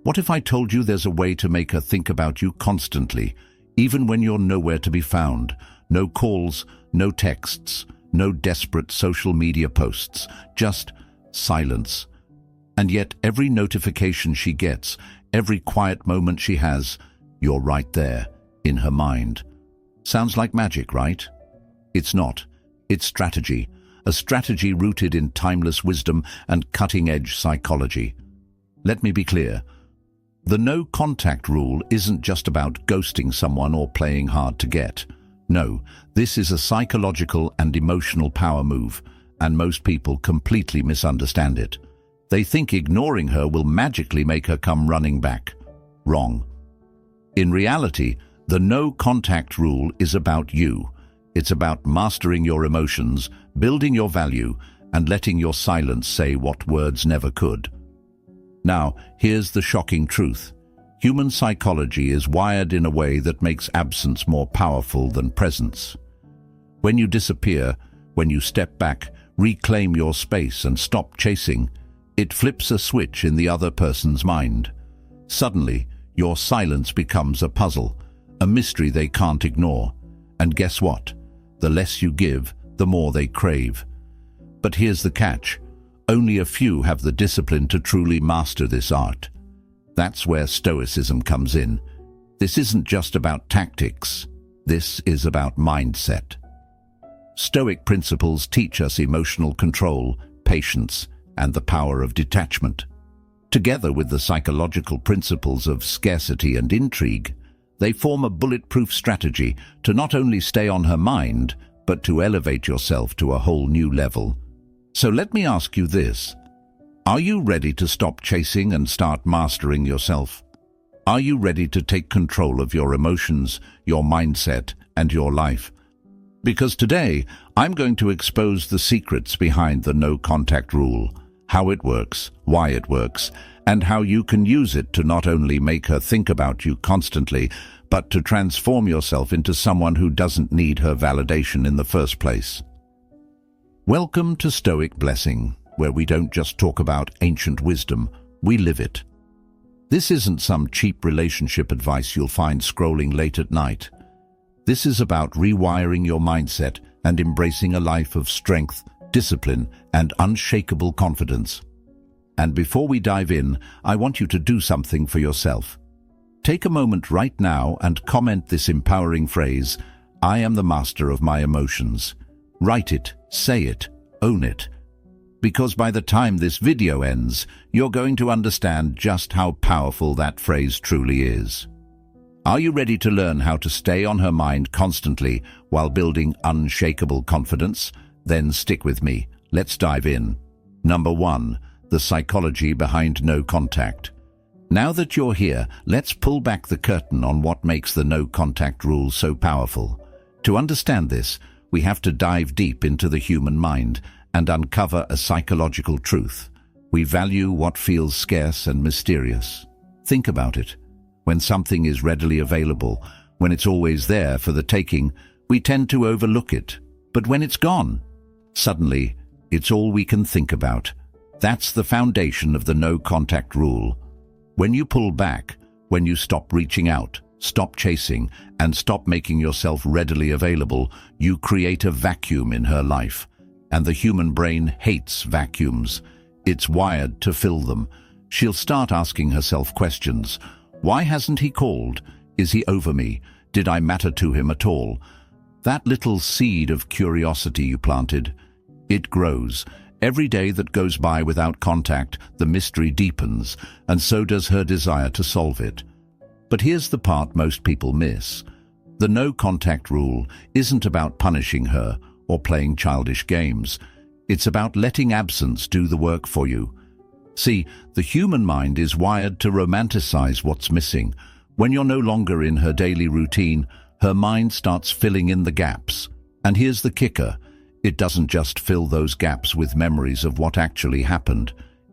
What if I told you there's a way to make her think about you constantly, even when you're nowhere to be found? No calls, no texts, no desperate social media posts, just silence. And yet every notification she gets, every quiet moment she has, you're right there, in her mind. Sounds like magic, right? It's not. It's strategy. A strategy rooted in timeless wisdom and cutting-edge psychology. Let me be clear. The no-contact rule isn't just about ghosting someone or playing hard to get. No, this is a psychological and emotional power move, and most people completely misunderstand it. They think ignoring her will magically make her come running back. Wrong. In reality, the no-contact rule is about you. It's about mastering your emotions, building your value, and letting your silence say what words never could. Now, here's the shocking truth. Human psychology is wired in a way that makes absence more powerful than presence. When you disappear, when you step back, reclaim your space and stop chasing, it flips a switch in the other person's mind. Suddenly, your silence becomes a puzzle, a mystery they can't ignore. And guess what? The less you give, the more they crave. But here's the catch. Only a few have the discipline to truly master this art. That's where Stoicism comes in. This isn't just about tactics. This is about mindset. Stoic principles teach us emotional control, patience, and the power of detachment. Together with the psychological principles of scarcity and intrigue, they form a bulletproof strategy to not only stay on her mind, but to elevate yourself to a whole new level. So let me ask you this. Are you ready to stop chasing and start mastering yourself? Are you ready to take control of your emotions, your mindset, and your life? Because today, I'm going to expose the secrets behind the no-contact rule, how it works, why it works, and how you can use it to not only make her think about you constantly, but to transform yourself into someone who doesn't need her validation in the first place. Welcome to Stoic Blessing, where we don't just talk about ancient wisdom, we live it. This isn't some cheap relationship advice you'll find scrolling late at night. This is about rewiring your mindset and embracing a life of strength, discipline, and unshakable confidence. And before we dive in, I want you to do something for yourself. Take a moment right now and comment this empowering phrase, "I am the master of my emotions." Write it, say it, own it. Because by the time this video ends, you're going to understand just how powerful that phrase truly is. Are you ready to learn how to stay on her mind constantly while building unshakable confidence? Then stick with me. Let's dive in. Number 1, the psychology behind no contact. Now that you're here, let's pull back the curtain on what makes the no contact rule so powerful. To understand this, we have to dive deep into the human mind and uncover a psychological truth. We value what feels scarce and mysterious. Think about it. When something is readily available, when it's always there for the taking, we tend to overlook it. But when it's gone, suddenly, it's all we can think about. That's the foundation of the no-contact rule. When you pull back, when you stop reaching out, stop chasing, and stop making yourself readily available, you create a vacuum in her life. And the human brain hates vacuums. It's wired to fill them. She'll start asking herself questions. Why hasn't he called? Is he over me? Did I matter to him at all? That little seed of curiosity you planted, it grows. Every day that goes by without contact, the mystery deepens, and so does her desire to solve it. But here's the part most people miss. The no-contact rule isn't about punishing her or playing childish games. It's about letting absence do the work for you. See, the human mind is wired to romanticize what's missing. When you're no longer in her daily routine, her mind starts filling in the gaps. And here's the kicker. It doesn't just fill those gaps with memories of what actually happened.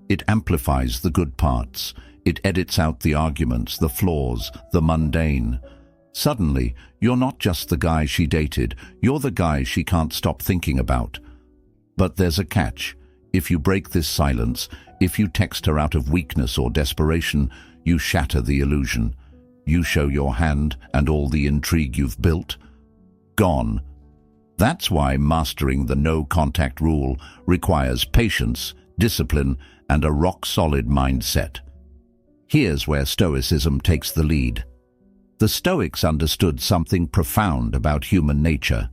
It amplifies the good parts. It edits out the arguments, the flaws, the mundane. Suddenly, you're not just the guy she dated, you're the guy she can't stop thinking about. But there's a catch. If you break this silence, if you text her out of weakness or desperation, You shatter the illusion. You show your hand and all the intrigue you've built. Gone. That's why mastering the no-contact rule requires patience, discipline, and a rock-solid mindset. Here's where Stoicism takes the lead. The Stoics understood something profound about human nature.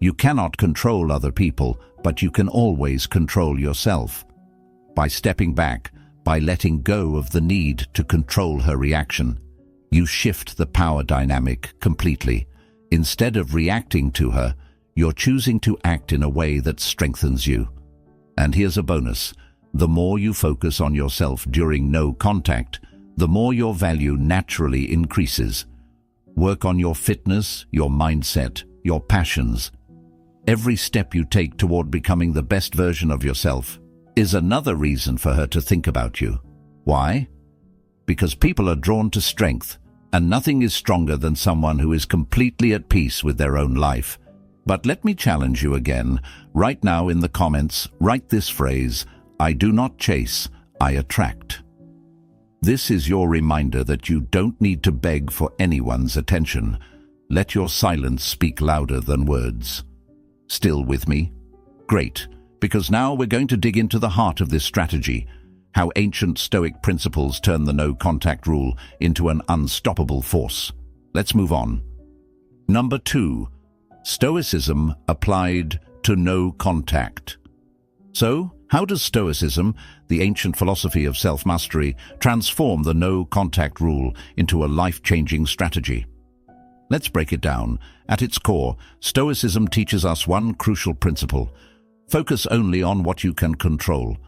You cannot control other people, but you can always control yourself. By stepping back, by letting go of the need to control her reaction, you shift the power dynamic completely. Instead of reacting to her, you're choosing to act in a way that strengthens you. And here's a bonus. The more you focus on yourself during no contact, the more your value naturally increases. Work on your fitness, your mindset, your passions. Every step you take toward becoming the best version of yourself is another reason for her to think about you. Why? Because people are drawn to strength, and nothing is stronger than someone who is completely at peace with their own life. But let me challenge you again. Right now in the comments, write this phrase: I do not chase, I attract. This is your reminder that you don't need to beg for anyone's attention. Let your silence speak louder than words. Still with me? Great, because now we're going to dig into the heart of this strategy, how ancient Stoic principles turn the no-contact rule into an unstoppable force. Let's move on. Number 2. Stoicism applied to no contact. So, how does Stoicism, the ancient philosophy of self-mastery, transform the no-contact rule into a life-changing strategy? Let's break it down. At its core, Stoicism teaches us one crucial principle: focus only on what you can control.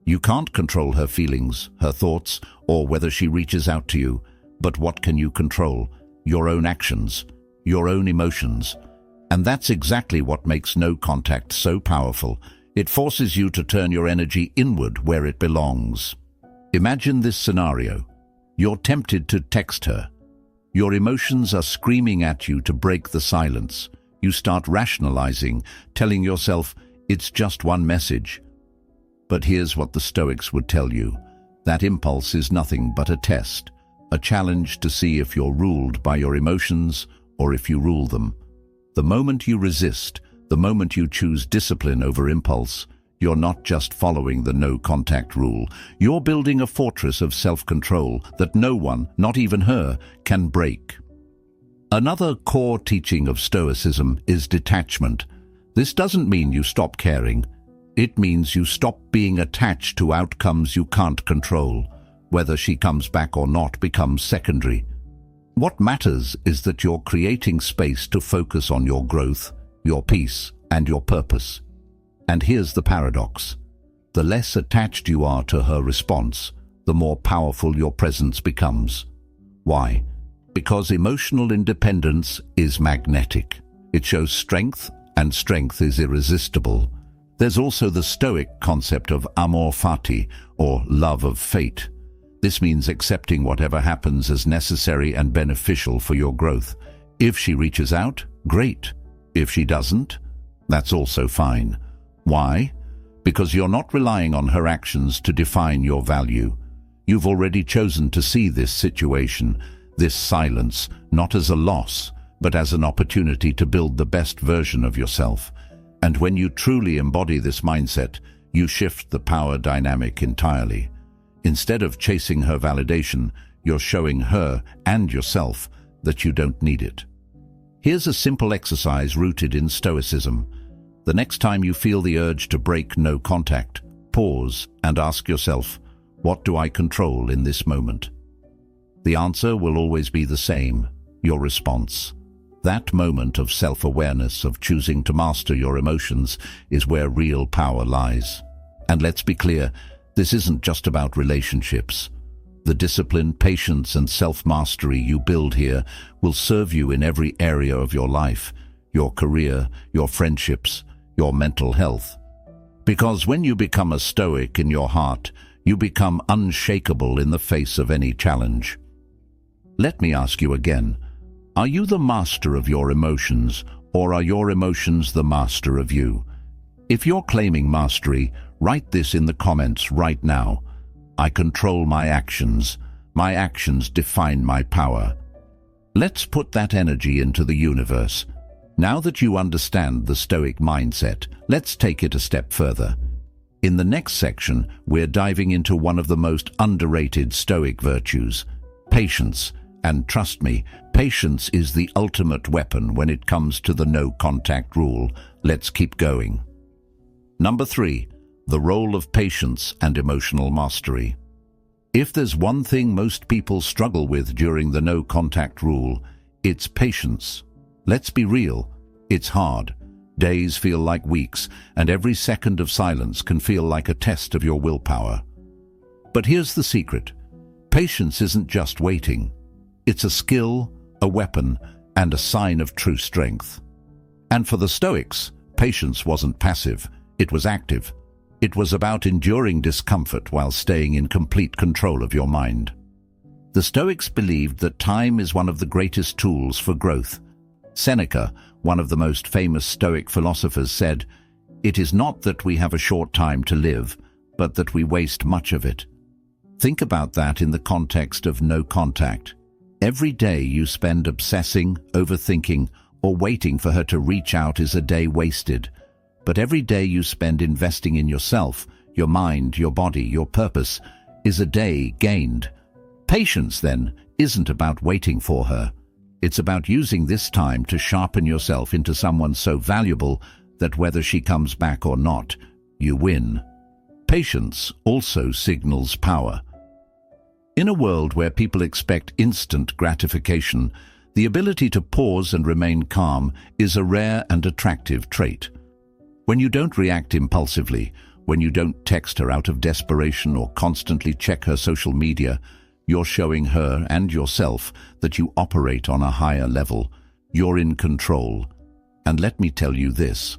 You can't control her feelings, her thoughts, or whether she reaches out to you. But what can you control? Your own actions, your own emotions. And that's exactly what makes no contact so powerful. It forces you to turn your energy inward where it belongs. Imagine this scenario. You're tempted to text her. Your emotions are screaming at you to break the silence. You start rationalizing, telling yourself, it's just one message. But here's what the Stoics would tell you. That impulse is nothing but a test, a challenge to see if you're ruled by your emotions or if you rule them. The moment you resist, the moment you choose discipline over impulse, you're not just following the no-contact rule. You're building a fortress of self-control that no one, not even her, can break. Another core teaching of Stoicism is detachment. This doesn't mean you stop caring. It means you stop being attached to outcomes you can't control. Whether she comes back or not becomes secondary. What matters is that you're creating space to focus on your growth, your peace, and your purpose. And here's the paradox. The less attached you are to her response, the more powerful your presence becomes. Why? Because emotional independence is magnetic. It shows strength, and strength is irresistible. There's also the Stoic concept of amor fati, or love of fate. This means accepting whatever happens as necessary and beneficial for your growth. If she reaches out, great. If she doesn't, that's also fine. Why? Because you're not relying on her actions to define your value. You've already chosen to see this situation, this silence, not as a loss, but as an opportunity to build the best version of yourself. And when you truly embody this mindset, you shift the power dynamic entirely. Instead of chasing her validation, you're showing her and yourself that you don't need it. Here's a simple exercise rooted in Stoicism. The next time you feel the urge to break no contact, pause and ask yourself, what do I control in this moment? The answer will always be the same, your response. That moment of self-awareness, of choosing to master your emotions, is where real power lies. And let's be clear, this isn't just about relationships. The discipline, patience, and self-mastery you build here will serve you in every area of your life, your career, your friendships, your mental health. Because when you become a Stoic in your heart, you become unshakable in the face of any challenge. Let me ask you again, are you the master of your emotions, or are your emotions the master of you? If you're claiming mastery, write this in the comments right now. I control my actions. My actions define my power. Let's put that energy into the universe. Now that you understand the Stoic mindset, let's take it a step further. In the next section, we're diving into one of the most underrated Stoic virtues, patience. And trust me, patience is the ultimate weapon when it comes to the no-contact rule. Let's keep going. Number 3, the role of patience and emotional mastery. If there's one thing most people struggle with during the no-contact rule, it's patience. Let's be real, it's hard. Days feel like weeks, and every second of silence can feel like a test of your willpower. But here's the secret. Patience isn't just waiting. It's a skill, a weapon, and a sign of true strength. And for the Stoics, patience wasn't passive, it was active. It was about enduring discomfort while staying in complete control of your mind. The Stoics believed that time is one of the greatest tools for growth. Seneca, one of the most famous Stoic philosophers, said, "It is not that we have a short time to live, but that we waste much of it." Think about that in the context of no contact. Every day you spend obsessing, overthinking, or waiting for her to reach out is a day wasted. But every day you spend investing in yourself, your mind, your body, your purpose, is a day gained. Patience, then, isn't about waiting for her. It's about using this time to sharpen yourself into someone so valuable that whether she comes back or not, you win. Patience also signals power. In a world where people expect instant gratification, the ability to pause and remain calm is a rare and attractive trait. When you don't react impulsively, when you don't text her out of desperation or constantly check her social media, you're showing her and yourself that you operate on a higher level. You're in control. And let me tell you this,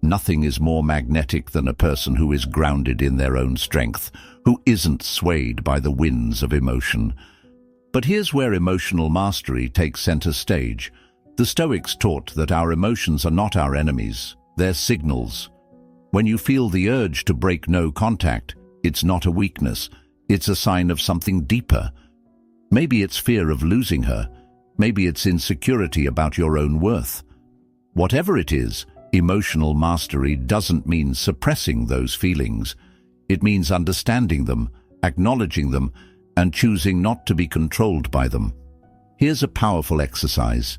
nothing is more magnetic than a person who is grounded in their own strength, who isn't swayed by the winds of emotion. But here's where emotional mastery takes center stage. The Stoics taught that our emotions are not our enemies, they're signals. When you feel the urge to break no contact, it's not a weakness, it's a sign of something deeper. Maybe it's fear of losing her, maybe it's insecurity about your own worth. Whatever it is, emotional mastery doesn't mean suppressing those feelings. It means understanding them, acknowledging them, and choosing not to be controlled by them. Here's a powerful exercise.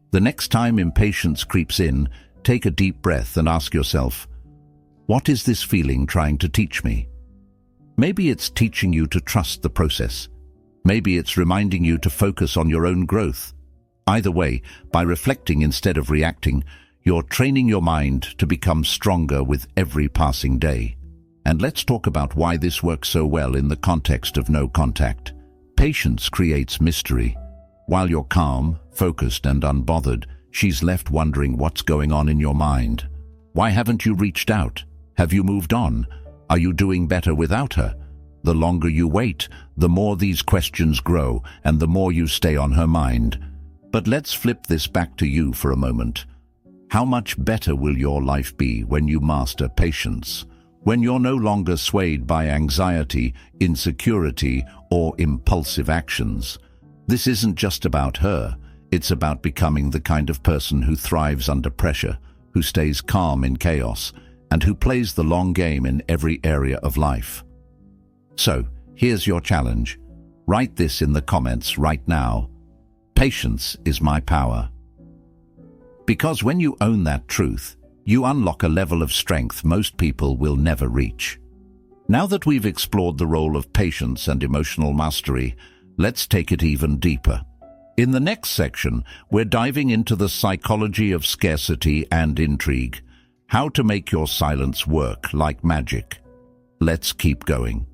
The next time impatience creeps in, take a deep breath and ask yourself, what is this feeling trying to teach me? Maybe it's teaching you to trust the process. Maybe it's reminding you to focus on your own growth. Either way, by reflecting instead of reacting, you're training your mind to become stronger with every passing day. And let's talk about why this works so well in the context of no contact. Patience creates mystery. While you're calm, focused, and unbothered, she's left wondering what's going on in your mind. Why haven't you reached out? Have you moved on? Are you doing better without her? The longer you wait, the more these questions grow, and the more you stay on her mind. But let's flip this back to you for a moment. How much better will your life be when you master patience? When you're no longer swayed by anxiety, insecurity, or impulsive actions? This isn't just about her. It's about becoming the kind of person who thrives under pressure, who stays calm in chaos, and who plays the long game in every area of life. So, here's your challenge. Write this in the comments right now. Patience is my power. Because when you own that truth, you unlock a level of strength most people will never reach. Now that we've explored the role of patience and emotional mastery, let's take it even deeper. In the next section, we're diving into the psychology of scarcity and intrigue, how to make your silence work like magic. Let's keep going.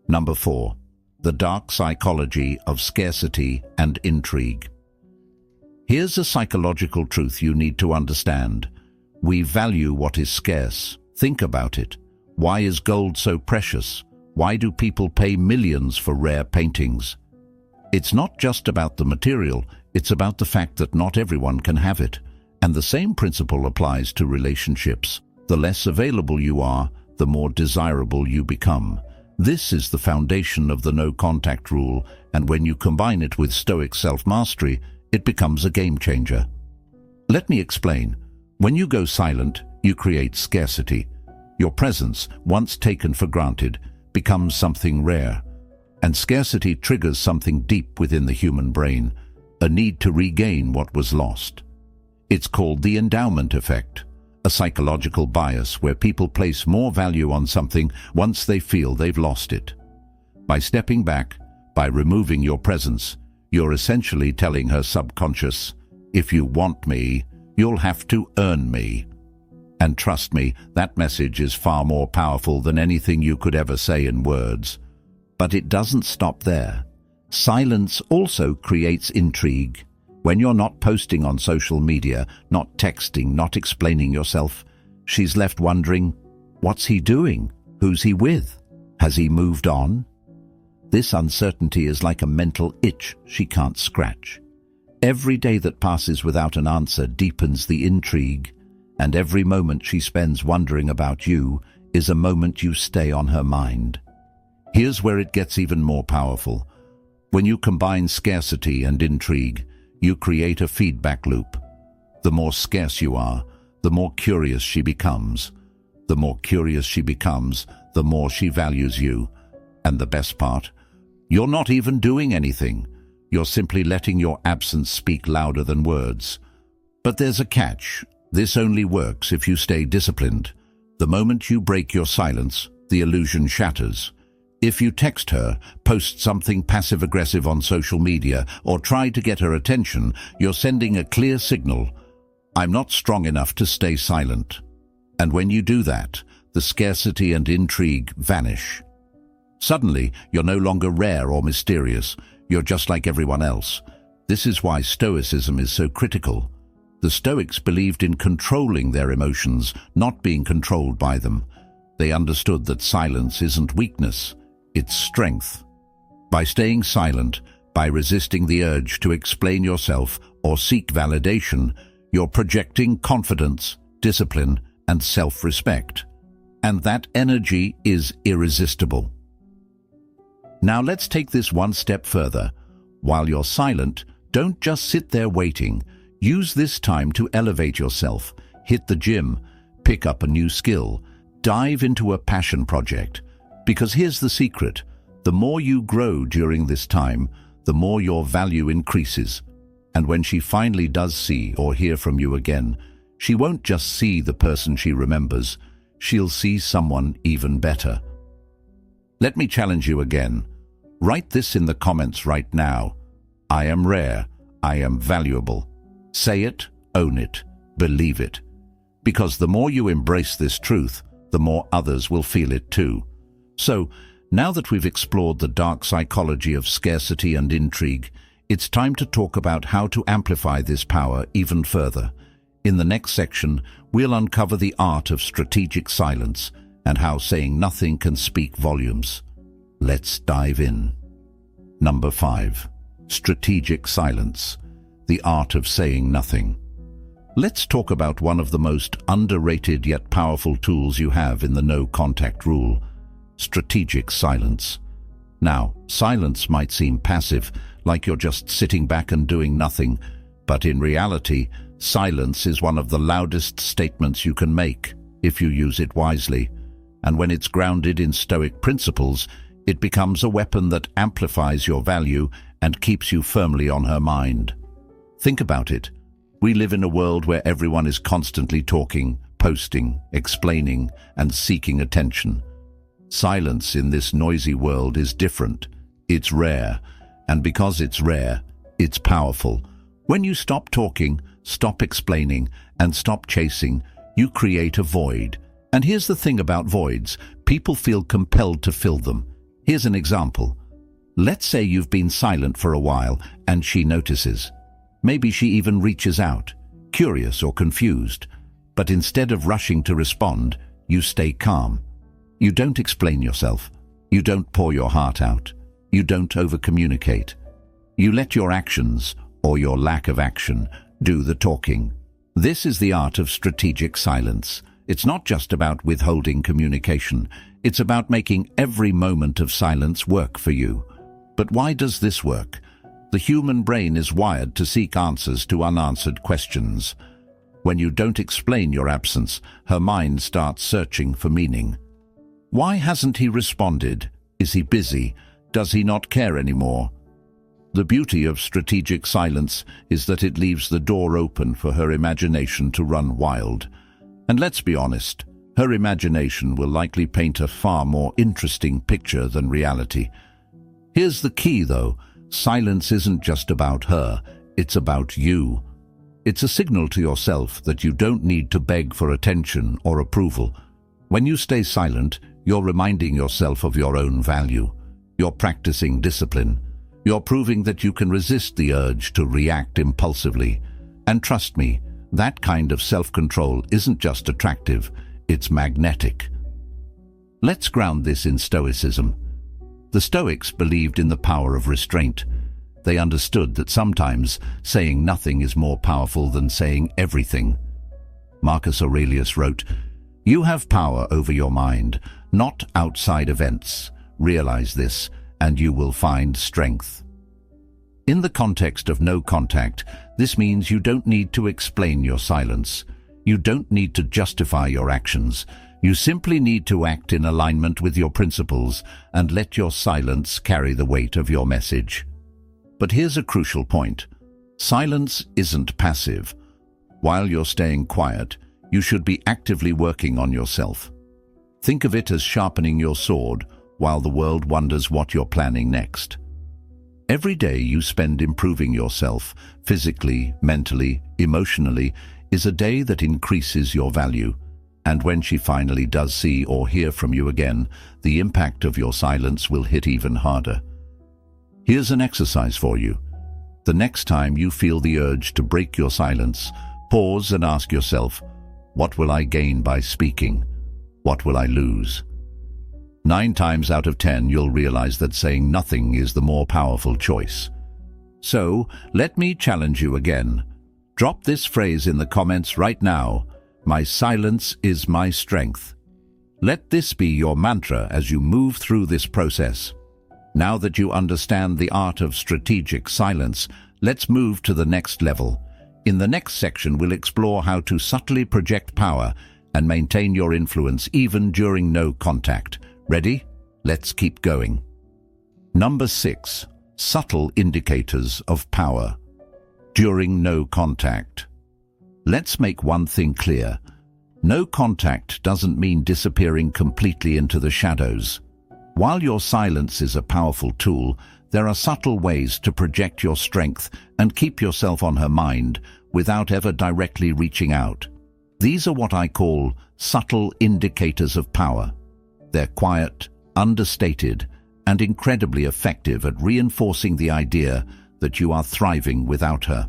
Number 4, the dark psychology of scarcity and intrigue. Here's a psychological truth you need to understand. We value what is scarce. Think about it. Why is gold so precious? Why do people pay millions for rare paintings? It's not just about the material, it's about the fact that not everyone can have it. And the same principle applies to relationships. The less available you are, the more desirable you become. This is the foundation of the no-contact rule, and when you combine it with Stoic self-mastery, it becomes a game-changer. Let me explain. When you go silent, you create scarcity. Your presence, once taken for granted, becomes something rare. And scarcity triggers something deep within the human brain, a need to regain what was lost. It's called the endowment effect, a psychological bias where people place more value on something once they feel they've lost it. By stepping back, by removing your presence, you're essentially telling her subconscious, if you want me, you'll have to earn me. And trust me, that message is far more powerful than anything you could ever say in words. But it doesn't stop there. Silence also creates intrigue. When you're not posting on social media, not texting, not explaining yourself, she's left wondering, what's he doing? Who's he with? Has he moved on? This uncertainty is like a mental itch she can't scratch. Every day that passes without an answer deepens the intrigue, and every moment she spends wondering about you is a moment you stay on her mind. Here's where it gets even more powerful. When you combine scarcity and intrigue, you create a feedback loop. The more scarce you are, the more curious she becomes. The more curious she becomes, the more she values you. And the best part, you're not even doing anything. You're simply letting your absence speak louder than words. But there's a catch. This only works if you stay disciplined. The moment you break your silence, the illusion shatters. If you text her, post something passive-aggressive on social media, or try to get her attention, you're sending a clear signal. I'm not strong enough to stay silent. And when you do that, the scarcity and intrigue vanish. Suddenly, you're no longer rare or mysterious. You're just like everyone else. This is why Stoicism is so critical. The Stoics believed in controlling their emotions, not being controlled by them. They understood that silence isn't weakness, it's strength. By staying silent, by resisting the urge to explain yourself or seek validation, you're projecting confidence, discipline, and self-respect. And that energy is irresistible. Now let's take this one step further. While you're silent, don't just sit there waiting. Use this time to elevate yourself, hit the gym, pick up a new skill, dive into a passion project. Because here's the secret, the more you grow during this time, the more your value increases. And when she finally does see or hear from you again, she won't just see the person she remembers, she'll see someone even better. Let me challenge you again. Write this in the comments right now. I am rare, I am valuable. Say it, own it, believe it. Because the more you embrace this truth, the more others will feel it too. So, now that we've explored the dark psychology of scarcity and intrigue, it's time to talk about how to amplify this power even further. In the next section, we'll uncover the art of strategic silence and how saying nothing can speak volumes. Let's dive in. Number 5. Strategic silence. The art of saying nothing. Let's talk about one of the most underrated yet powerful tools you have in the no-contact rule. Strategic silence. Now, silence might seem passive, like you're just sitting back and doing nothing, but in reality, silence is one of the loudest statements you can make, if you use it wisely. And when it's grounded in Stoic principles, it becomes a weapon that amplifies your value and keeps you firmly on her mind. Think about it. We live in a world where everyone is constantly talking, posting, explaining, and seeking attention. Silence in this noisy world is different. It's rare. And because it's rare, it's powerful. When you stop talking, stop explaining, and stop chasing, you create a void. And here's the thing about voids. People feel compelled to fill them. Here's an example. Let's say you've been silent for a while and she notices. Maybe she even reaches out, curious or confused. But instead of rushing to respond, you stay calm. You don't explain yourself. You don't pour your heart out. You don't over-communicate. You let your actions, or your lack of action, do the talking. This is the art of strategic silence. It's not just about withholding communication. It's about making every moment of silence work for you. But why does this work? The human brain is wired to seek answers to unanswered questions. When you don't explain your absence, her mind starts searching for meaning. Why hasn't he responded? Is he busy? Does he not care anymore? The beauty of strategic silence is that it leaves the door open for her imagination to run wild. And let's be honest, her imagination will likely paint a far more interesting picture than reality. Here's the key, though. Silence isn't just about her, it's about you. It's a signal to yourself that you don't need to beg for attention or approval. When you stay silent, you're reminding yourself of your own value. You're practicing discipline. You're proving that you can resist the urge to react impulsively. And trust me, that kind of self-control isn't just attractive, it's magnetic. Let's ground this in Stoicism. The Stoics believed in the power of restraint. They understood that sometimes saying nothing is more powerful than saying everything. Marcus Aurelius wrote, "You have power over your mind, not outside events. Realize this, and you will find strength." In the context of no contact, this means you don't need to explain your silence. You don't need to justify your actions. You simply need to act in alignment with your principles and let your silence carry the weight of your message. But here's a crucial point. Silence isn't passive. While you're staying quiet, you should be actively working on yourself. Think of it as sharpening your sword while the world wonders what you're planning next. Every day you spend improving yourself, physically, mentally, emotionally, is a day that increases your value. And when she finally does see or hear from you again, the impact of your silence will hit even harder. Here's an exercise for you. The next time you feel the urge to break your silence, pause and ask yourself, what will I gain by speaking? What will I lose? 9 times out of 10, you'll realize that saying nothing is the more powerful choice. So, let me challenge you again. Drop this phrase in the comments right now. My silence is my strength. Let this be your mantra as you move through this process. Now that you understand the art of strategic silence, let's move to the next level. In the next section, we'll explore how to subtly project power and maintain your influence even during no contact. Ready? Let's keep going. Number 6. Subtle indicators of power. During no contact. Let's make one thing clear. No contact doesn't mean disappearing completely into the shadows. While your silence is a powerful tool, there are subtle ways to project your strength and keep yourself on her mind without ever directly reaching out. These are what I call subtle indicators of power. They're quiet, understated, and incredibly effective at reinforcing the idea that you are thriving without her.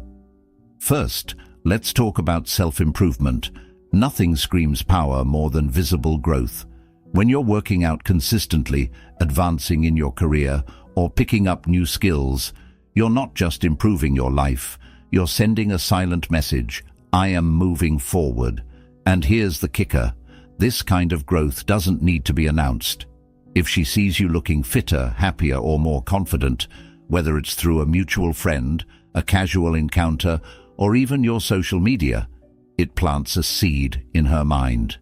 First, let's talk about self-improvement. Nothing screams power more than visible growth. When you're working out consistently, advancing in your career, or picking up new skills, you're not just improving your life, you're sending a silent message, I am moving forward. And here's the kicker, this kind of growth doesn't need to be announced. If she sees you looking fitter, happier, or more confident, whether it's through a mutual friend, a casual encounter, or even your social media, it plants a seed in her mind.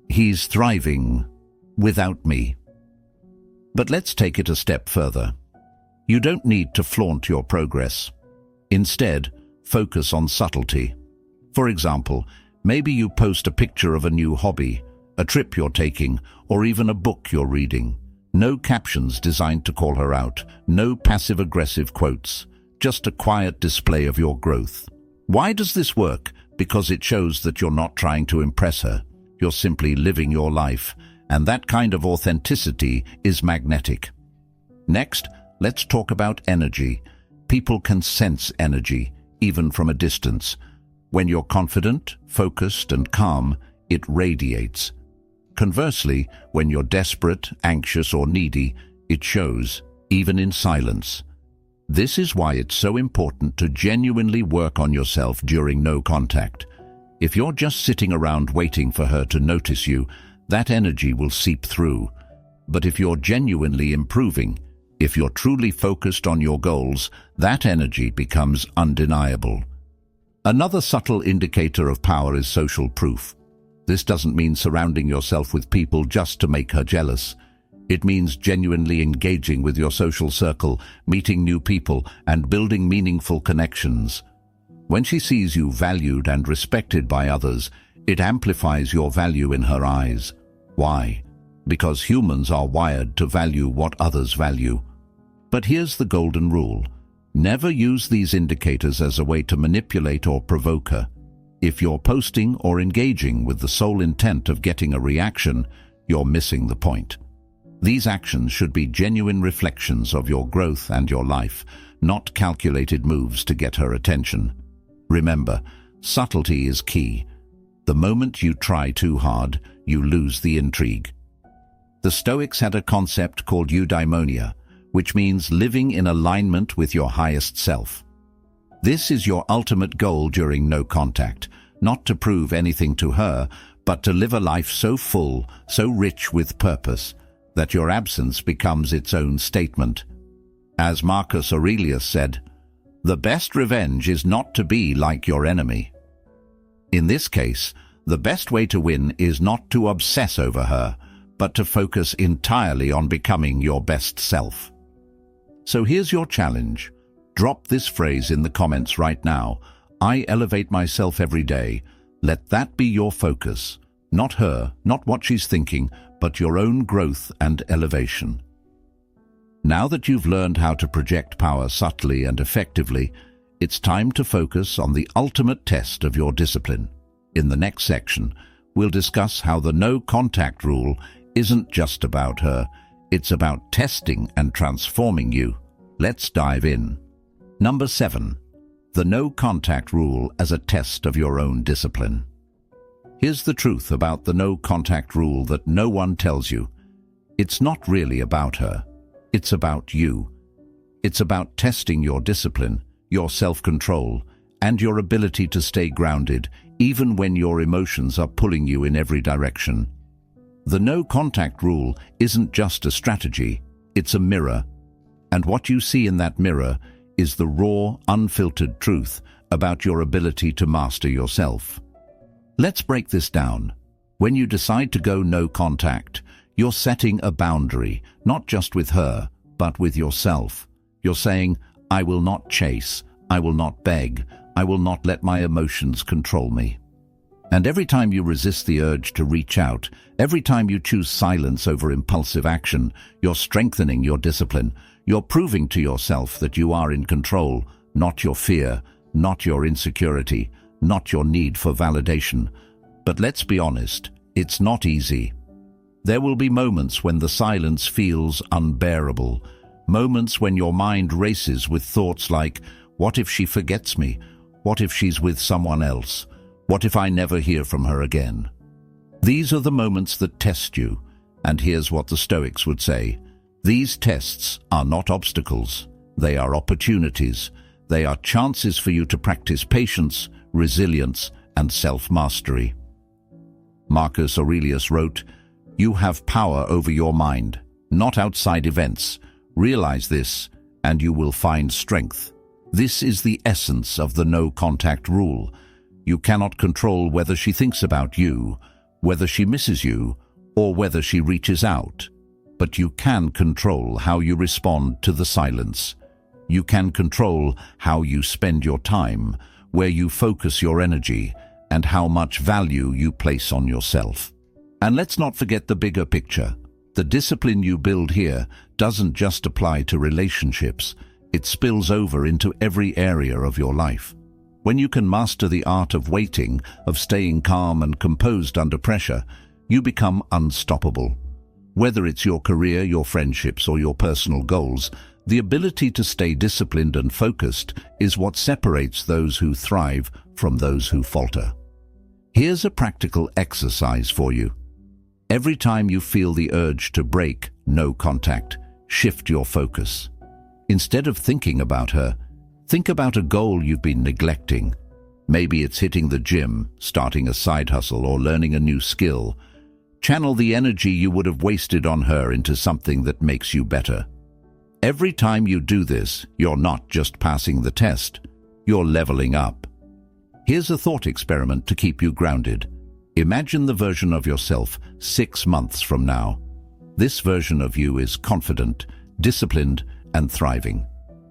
He's thriving without me. But let's take it a step further. You don't need to flaunt your progress. Instead, focus on subtlety. For example, maybe you post a picture of a new hobby, a trip you're taking, or even a book you're reading. No captions designed to call her out, no passive-aggressive quotes, just a quiet display of your growth. Why does this work? Because it shows that you're not trying to impress her. You're simply living your life, and that kind of authenticity is magnetic. Next, let's talk about energy. People can sense energy, even from a distance. When you're confident, focused, and calm, it radiates. Conversely, when you're desperate, anxious, or needy, it shows, even in silence. This is why it's so important to genuinely work on yourself during no contact. If you're just sitting around waiting for her to notice you, that energy will seep through. But if you're genuinely improving, if you're truly focused on your goals, that energy becomes undeniable. Another subtle indicator of power is social proof. This doesn't mean surrounding yourself with people just to make her jealous. It means genuinely engaging with your social circle, meeting new people, and building meaningful connections. When she sees you valued and respected by others, it amplifies your value in her eyes. Why? Because humans are wired to value what others value. But here's the golden rule. Never use these indicators as a way to manipulate or provoke her. If you're posting or engaging with the sole intent of getting a reaction, you're missing the point. These actions should be genuine reflections of your growth and your life, not calculated moves to get her attention. Remember, subtlety is key. The moment you try too hard, you lose the intrigue. The Stoics had a concept called eudaimonia, which means living in alignment with your highest self. This is your ultimate goal during no contact, not to prove anything to her, but to live a life so full, so rich with purpose, that your absence becomes its own statement. As Marcus Aurelius said, "The best revenge is not to be like your enemy." In this case, the best way to win is not to obsess over her, but to focus entirely on becoming your best self. So here's your challenge. Drop this phrase in the comments right now. I elevate myself every day. Let that be your focus. Not her, not what she's thinking, but your own growth and elevation. Now that you've learned how to project power subtly and effectively, it's time to focus on the ultimate test of your discipline. In the next section, we'll discuss how the no contact rule isn't just about her, it's about testing and transforming you. Let's dive in. Number 7. The no contact rule as a test of your own discipline. Here's the truth about the no contact rule that no one tells you. It's not really about her. It's about you. It's about testing your discipline, your self-control, and your ability to stay grounded even when your emotions are pulling you in every direction. The no contact rule isn't just a strategy, it's a mirror. And what you see in that mirror is the raw, unfiltered truth about your ability to master yourself. Let's break this down. When you decide to go no contact, you're setting a boundary, not just with her, but with yourself. You're saying, I will not chase, I will not beg, I will not let my emotions control me. And every time you resist the urge to reach out, every time you choose silence over impulsive action, you're strengthening your discipline. You're proving to yourself that you are in control, not your fear, not your insecurity, not your need for validation. But let's be honest, it's not easy. There will be moments when the silence feels unbearable, moments when your mind races with thoughts like, what if she forgets me? What if she's with someone else? What if I never hear from her again? These are the moments that test you, and here's what the Stoics would say. These tests are not obstacles, they are opportunities. They are chances for you to practice patience, resilience, and self-mastery. Marcus Aurelius wrote, "You have power over your mind, not outside events. Realize this, and you will find strength." This is the essence of the no-contact rule. You cannot control whether she thinks about you, whether she misses you, or whether she reaches out. But you can control how you respond to the silence. You can control how you spend your time, where you focus your energy, and how much value you place on yourself. And let's not forget the bigger picture. The discipline you build here doesn't just apply to relationships. It spills over into every area of your life. When you can master the art of waiting, of staying calm and composed under pressure, you become unstoppable. Whether it's your career, your friendships, or your personal goals, the ability to stay disciplined and focused is what separates those who thrive from those who falter. Here's a practical exercise for you. Every time you feel the urge to break no contact, shift your focus. Instead of thinking about her, think about a goal you've been neglecting. Maybe it's hitting the gym, starting a side hustle, or learning a new skill. Channel the energy you would have wasted on her into something that makes you better. Every time you do this, you're not just passing the test, you're leveling up. Here's a thought experiment to keep you grounded. Imagine the version of yourself 6 months from now. This version of you is confident, disciplined, and thriving.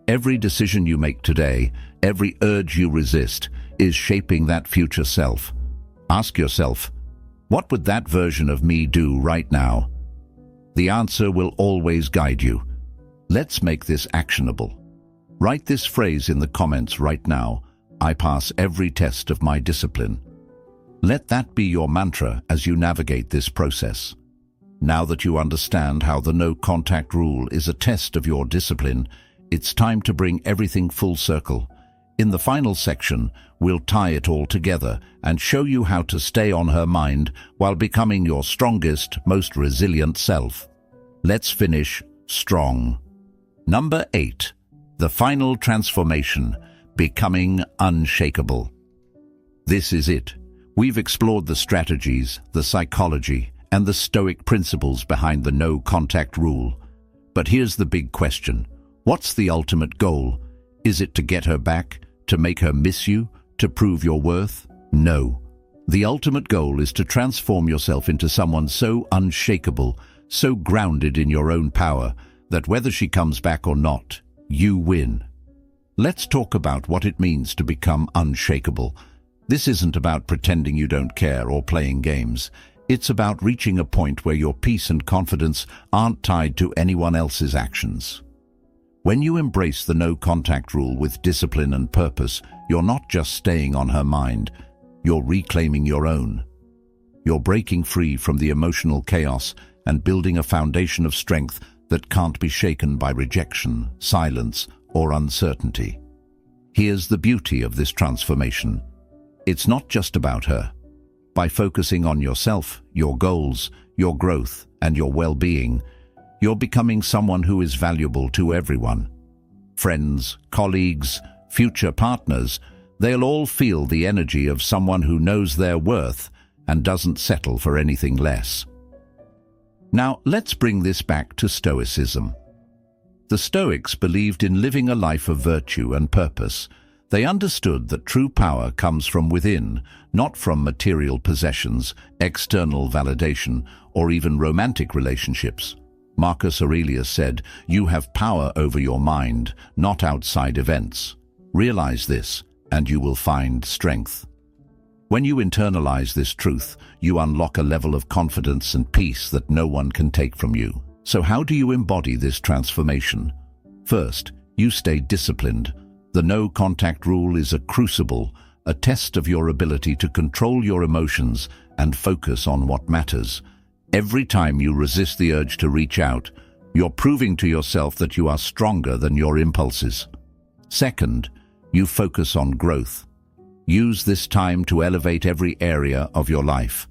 Every decision you make today, every urge you resist, is shaping that future self. Ask yourself, what would that version of me do right now? The answer will always guide you. Let's make this actionable. Write this phrase in the comments right now. I pass every test of my discipline. Let that be your mantra as you navigate this process. Now that you understand how the no contact rule is a test of your discipline, it's time to bring everything full circle. In the final section, we'll tie it all together and show you how to stay on her mind while becoming your strongest, most resilient self. Let's finish strong. Number 8. The final transformation, becoming unshakable. This is it. We've explored the strategies, the psychology, and the Stoic principles behind the no contact rule. But here's the big question. What's the ultimate goal? Is it to get her back? To make her miss you? To prove your worth? No. The ultimate goal is to transform yourself into someone so unshakable, so grounded in your own power, that whether she comes back or not, you win. Let's talk about what it means to become unshakable. This isn't about pretending you don't care or playing games. It's about reaching a point where your peace and confidence aren't tied to anyone else's actions. When you embrace the no contact rule with discipline and purpose, you're not just staying on her mind, you're reclaiming your own. You're breaking free from the emotional chaos and building a foundation of strength that can't be shaken by rejection, silence, or uncertainty. Here's the beauty of this transformation. It's not just about her. By focusing on yourself, your goals, your growth, and your well-being, you're becoming someone who is valuable to everyone. Friends, colleagues, future partners, they'll all feel the energy of someone who knows their worth and doesn't settle for anything less. Now, let's bring this back to Stoicism. The Stoics believed in living a life of virtue and purpose. They understood that true power comes from within, not from material possessions, external validation, or even romantic relationships. Marcus Aurelius said, "You have power over your mind, not outside events. Realize this, and you will find strength." When you internalize this truth, you unlock a level of confidence and peace that no one can take from you. So how do you embody this transformation? First, you stay disciplined. The no contact rule is a crucible, a test of your ability to control your emotions and focus on what matters. Every time you resist the urge to reach out, you're proving to yourself that you are stronger than your impulses. Second, you focus on growth. Use this time to elevate every area of your life.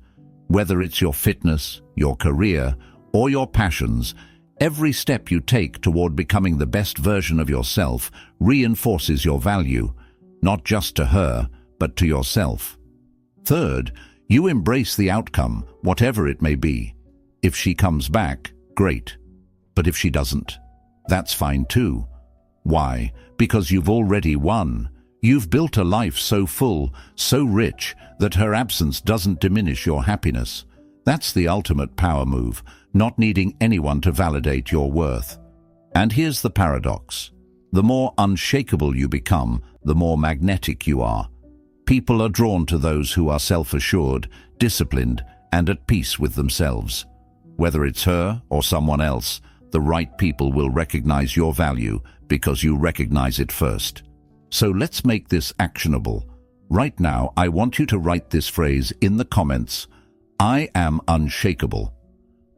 Whether it's your fitness, your career, or your passions, every step you take toward becoming the best version of yourself reinforces your value, not just to her, but to yourself. Third, you embrace the outcome, whatever it may be. If she comes back, great. But if she doesn't, that's fine too. Why? Because you've already won. You've built a life so full, so rich, that her absence doesn't diminish your happiness. That's the ultimate power move, not needing anyone to validate your worth. And here's the paradox. The more unshakable you become, the more magnetic you are. People are drawn to those who are self-assured, disciplined, and at peace with themselves. Whether it's her or someone else, the right people will recognize your value because you recognize it first. So let's make this actionable. Right now, I want you to write this phrase in the comments. I am unshakable.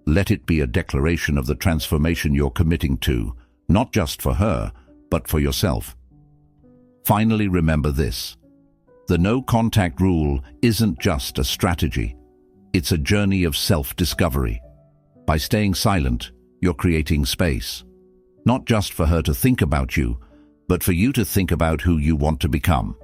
Let it be a declaration of the transformation you're committing to, not just for her, but for yourself. Finally, remember this. The no contact rule isn't just a strategy. It's a journey of self-discovery. By staying silent, you're creating space. Not just for her to think about you, but for you to think about who you want to become.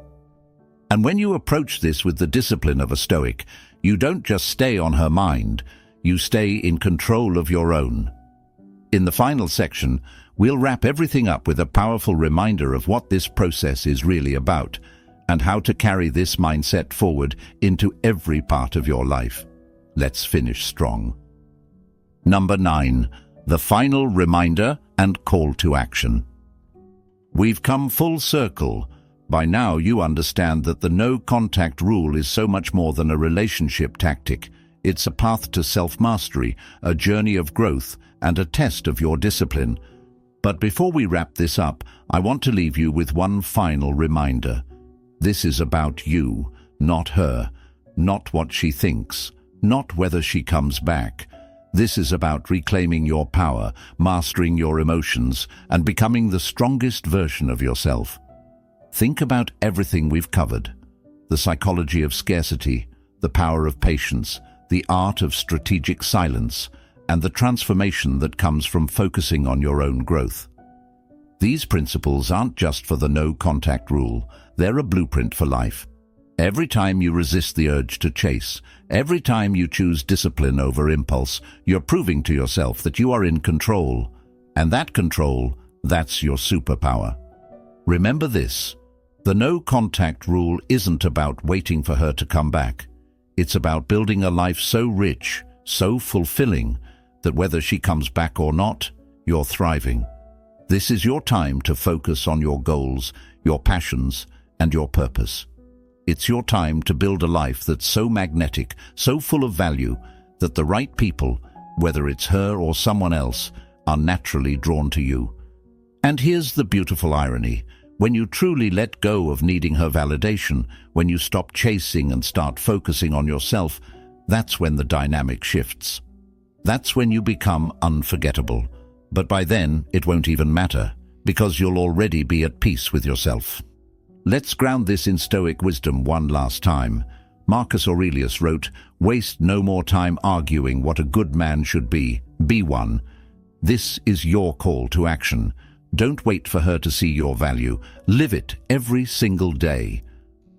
And when you approach this with the discipline of a Stoic, you don't just stay on her mind, you stay in control of your own. In the final section, we'll wrap everything up with a powerful reminder of what this process is really about and how to carry this mindset forward into every part of your life. Let's finish strong. Number 9, the final reminder and call to action. We've come full circle. By now you understand that the no-contact rule is so much more than a relationship tactic. It's a path to self-mastery, a journey of growth, and a test of your discipline. But before we wrap this up, I want to leave you with one final reminder. This is about you, not her, not what she thinks, not whether she comes back. This is about reclaiming your power, mastering your emotions, and becoming the strongest version of yourself. Think about everything we've covered: the psychology of scarcity, the power of patience, the art of strategic silence, and the transformation that comes from focusing on your own growth. These principles aren't just for the no-contact rule, they're a blueprint for life. Every time you resist the urge to chase, every time you choose discipline over impulse, you're proving to yourself that you are in control. And that control, that's your superpower. Remember this: the no-contact rule isn't about waiting for her to come back. It's about building a life so rich, so fulfilling, that whether she comes back or not, you're thriving. This is your time to focus on your goals, your passions, and your purpose. It's your time to build a life that's so magnetic, so full of value, that the right people, whether it's her or someone else, are naturally drawn to you. And here's the beautiful irony: when you truly let go of needing her validation, when you stop chasing and start focusing on yourself, that's when the dynamic shifts. That's when you become unforgettable. But by then, it won't even matter, because you'll already be at peace with yourself. Let's ground this in Stoic wisdom one last time. Marcus Aurelius wrote, "Waste no more time arguing what a good man should be one." This is your call to action. Don't wait for her to see your value. Live it every single day.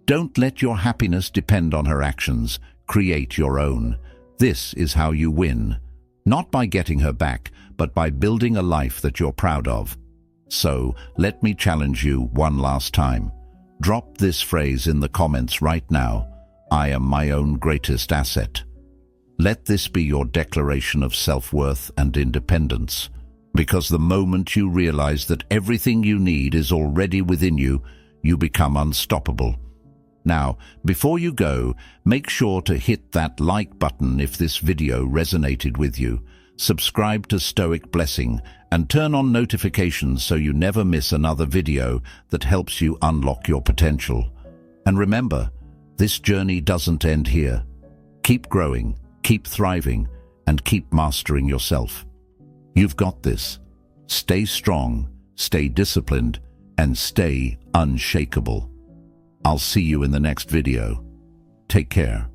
Don't let your happiness depend on her actions. Create your own. This is how you win. Not by getting her back, but by building a life that you're proud of. So, let me challenge you one last time. Drop this phrase in the comments right now: I am my own greatest asset. Let this be your declaration of self-worth and independence. Because the moment you realize that everything you need is already within you, you become unstoppable. Now, before you go, make sure to hit that like button if this video resonated with you. Subscribe to Stoic Blessing and turn on notifications so you never miss another video that helps you unlock your potential. And remember, this journey doesn't end here. Keep growing, keep thriving, and keep mastering yourself. You've got this. Stay strong, stay disciplined, and stay unshakable. I'll see you in the next video. Take care.